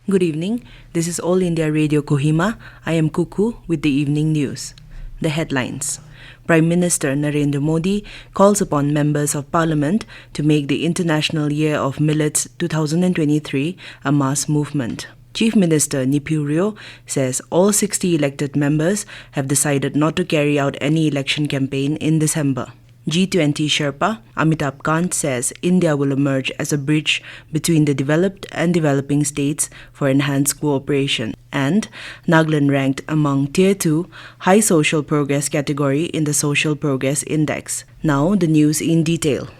Good evening. This is All India Radio Kohima. I am Kuku with the evening news. The headlines. Prime Minister Narendra Modi calls upon members of Parliament to make the International Year of Millets 2023 a mass movement. Chief Minister Neiphiu Rio says all 60 elected members have decided not to carry out any election campaign in December. G20 Sherpa Amitabh Kant says India will emerge as a bridge between the developed and developing states for enhanced cooperation. And Nagaland ranked among Tier 2 High Social Progress category in the Social Progress Index. Now the news in detail.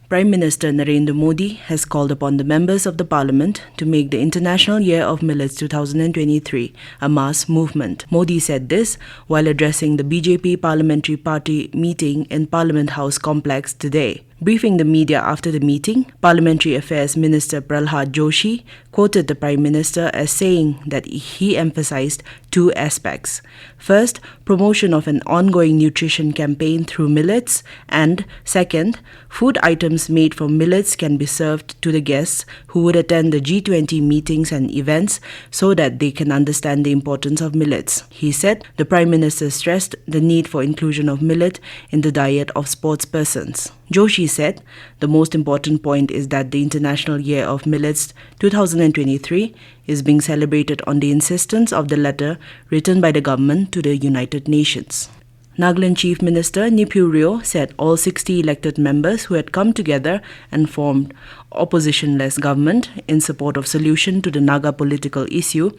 Prime Minister Narendra Modi has called upon the members of the Parliament to make the International Year of Millets 2023 a mass movement. Modi said this while addressing the BJP Parliamentary Party meeting in Parliament House complex today. Briefing the media after the meeting, Parliamentary Affairs Minister Pralhad Joshi quoted the Prime Minister as saying that he emphasized two aspects. First, promotion of an ongoing nutrition campaign through millets, and second, food items made from millets can be served to the guests who would attend the G20 meetings and events so that they can understand the importance of millets. He said the Prime Minister stressed the need for inclusion of millet in the diet of sportspersons. Joshi said the most important point is that the International Year of Millets 2023 is being celebrated on the insistence of the letter written by the government to the United Nations. Nagaland Chief Minister Neiphiu Rio said all 60 elected members who had come together and formed opposition-less government in support of solution to the Naga political issue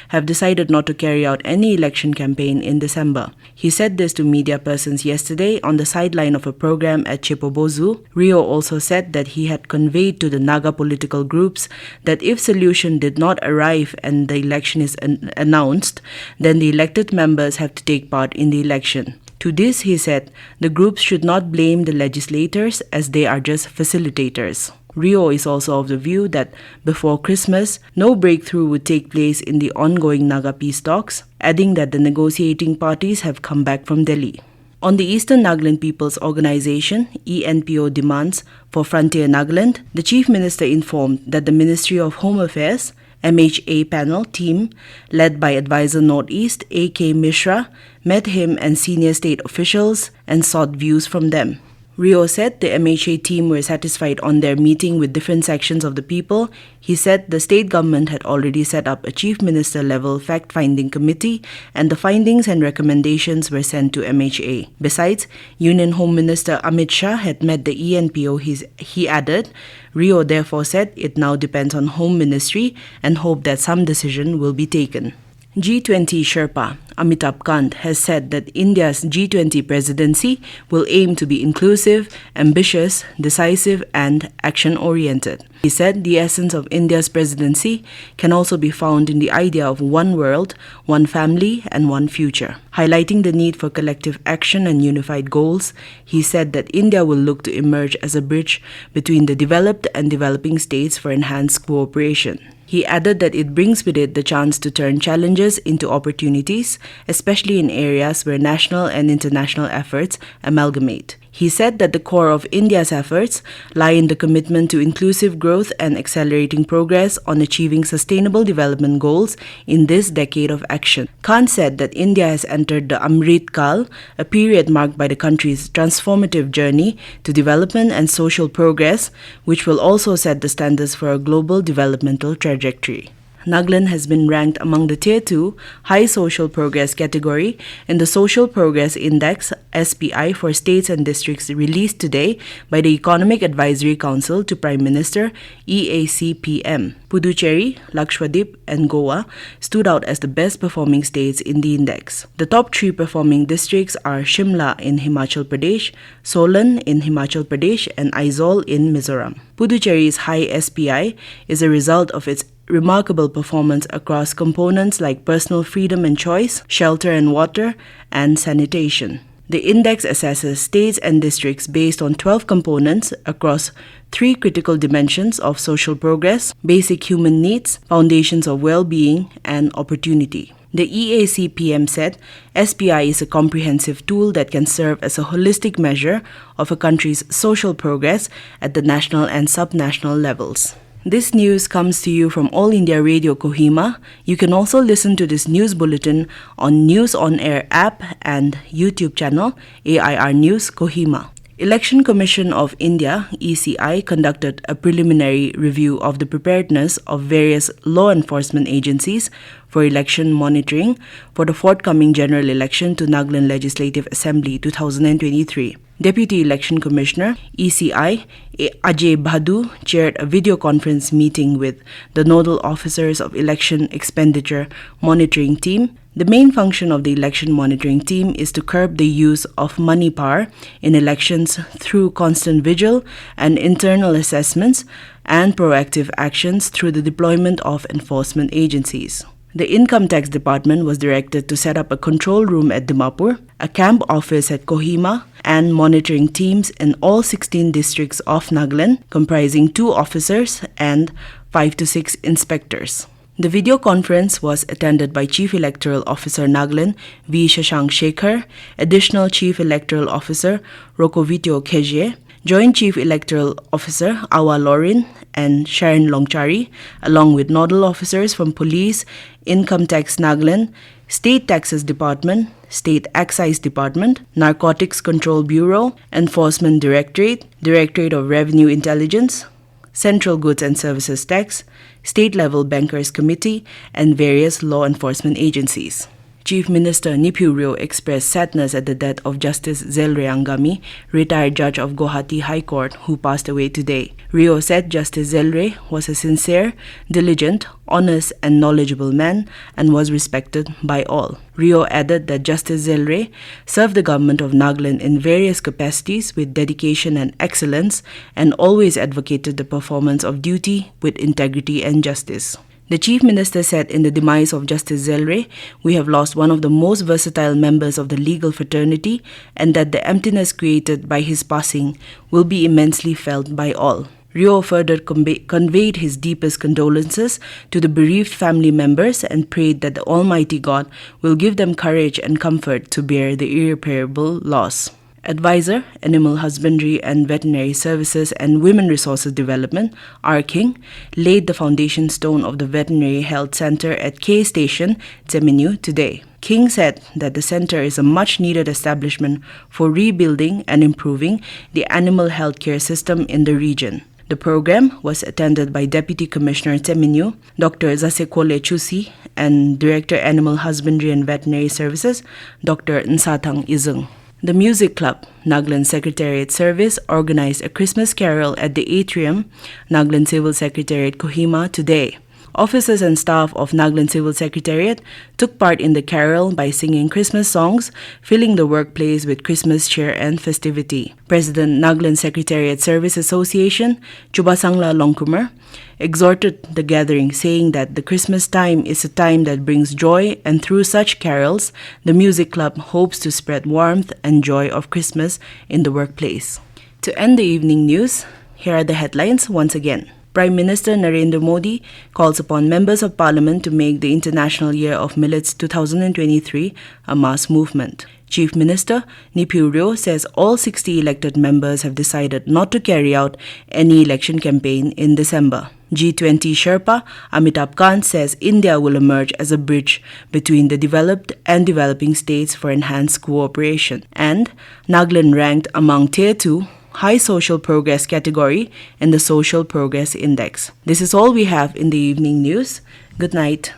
have decided not to carry out any election campaign in December. He said this to media persons yesterday on the sideline of a program at Chepobozu. Rio also said that he had conveyed to the Naga political groups that if solution did not arrive and the election is announced, then the elected members have to take part in the election. To this, he said, the groups should not blame the legislators as they are just facilitators. Rio is also of the view that before Christmas, no breakthrough would take place in the ongoing Naga peace talks, adding that the negotiating parties have come back from Delhi. On the Eastern Nagaland People's Organization (ENPO) demands for Frontier Nagaland, the Chief Minister informed that the Ministry of Home Affairs MHA panel team, led by Advisor Northeast A.K. Mishra, met him and senior state officials and sought views from them. Rio said the MHA team were satisfied on their meeting with different sections of the people. He said the state government had already set up a chief minister level fact-finding committee and the findings and recommendations were sent to MHA. Besides, Union Home Minister Amit Shah had met the ENPO, he added. Rio therefore said it now depends on Home Ministry and hoped that some decision will be taken. G20 Sherpa Amitabh Kant has said that India's G20 presidency will aim to be inclusive, ambitious, decisive and action-oriented. He said the essence of India's presidency can also be found in the idea of one world, one family and one future. Highlighting the need for collective action and unified goals, he said that India will look to emerge as a bridge between the developed and developing states for enhanced cooperation. He added that it brings with it the chance to turn challenges into opportunities, especially in areas where national and international efforts amalgamate. He said that the core of India's efforts lie in the commitment to inclusive growth and accelerating progress on achieving sustainable development goals in this decade of action. Khan said that India has entered the Amrit Kal, a period marked by the country's transformative journey to development and social progress, which will also set the standards for a global developmental trajectory. Nagaland has been ranked among the Tier 2 High Social Progress category in the Social Progress Index (SPI) for states and districts released today by the Economic Advisory Council to Prime Minister EACPM. Puducherry, Lakshadweep and Goa stood out as the best performing states in the index. The top 3 performing districts are Shimla in Himachal Pradesh, Solan in Himachal Pradesh and Aizawl in Mizoram. Puducherry's high SPI is a result of its remarkable performance across components like personal freedom and choice, shelter and water, and sanitation. The index assesses states and districts based on 12 components across 3 critical dimensions of social progress, basic human needs, foundations of well-being, and opportunity. The EACPM said SPI is a comprehensive tool that can serve as a holistic measure of a country's social progress at the national and subnational levels. This news comes to you from All India Radio Kohima. You can also listen to this news bulletin on News on Air app and YouTube channel AIR News Kohima. Election Commission of India (ECI) conducted a preliminary review of the preparedness of various law enforcement agencies for election monitoring for the forthcoming general election to Nagaland Legislative Assembly 2023. Deputy Election Commissioner (ECI) Ajay Bhadu chaired a video conference meeting with the nodal officers of Election Expenditure Monitoring Team. The main function of the election monitoring team is to curb the use of money power in elections through constant vigil and internal assessments and proactive actions through the deployment of enforcement agencies. The Income Tax Department was directed to set up a control room at Dimapur, a camp office at Kohima, and monitoring teams in all 16 districts of Nagaland, comprising 2 officers and 5 to 6 inspectors. The video conference was attended by Chief Electoral Officer Nagaland V. Shashank Shekhar, Additional Chief Electoral Officer Rokovitio Keje, Joint Chief Electoral Officer Awa Lorin and Sharon Longchari, along with nodal officers from Police, Income Tax Nagaland, State Taxes Department, State Excise Department, Narcotics Control Bureau, Enforcement Directorate, Directorate of Revenue Intelligence, Central Goods and Services Tax, State-Level Bankers Committee, and various law enforcement agencies. Chief Minister Neiphiu Rio expressed sadness at the death of Justice Zelre Angami, retired judge of Guwahati High Court, who passed away today. Rio said Justice Zelre was a sincere, diligent, honest, and knowledgeable man and was respected by all. Rio added that Justice Zelre served the government of Nagaland in various capacities with dedication and excellence and always advocated the performance of duty with integrity and justice. The Chief Minister said in the demise of Justice Zelre, we have lost one of the most versatile members of the legal fraternity and that the emptiness created by his passing will be immensely felt by all. Rio further conveyed his deepest condolences to the bereaved family members and prayed that the Almighty God will give them courage and comfort to bear the irreparable loss. Advisor, Animal Husbandry and Veterinary Services and Women Resources Development, R. King, laid the foundation stone of the Veterinary Health Center at K Station, Temenu, today. King said that the center is a much-needed establishment for rebuilding and improving the animal health care system in the region. The program was attended by Deputy Commissioner Temenu, Dr. Zasekole Chusi, and Director Animal Husbandry and Veterinary Services, Dr. Nsatang Izung. The Music Club, Nagaland Secretariat Service, organized a Christmas carol at the atrium, Nagaland Civil Secretariat Kohima, today. Officers and staff of Nagaland Civil Secretariat took part in the carol by singing Christmas songs, filling the workplace with Christmas cheer and festivity. President Nagaland Secretariat Service Association, Chubasangla Longkumar, exhorted the gathering, saying that the Christmas time is a time that brings joy, and through such carols, the music club hopes to spread warmth and joy of Christmas in the workplace. To end the evening news, here are the headlines once again. Prime Minister Narendra Modi calls upon members of Parliament to make the International Year of Millets 2023 a mass movement. Chief Minister Neiphiu Rio says all 60 elected members have decided not to carry out any election campaign in December. G20 Sherpa Amitabh Kant says India will emerge as a bridge between the developed and developing states for enhanced cooperation. And Nagaland ranked among Tier 2 High Social Progress category in the Social Progress Index. This is all we have in the evening news. Good night.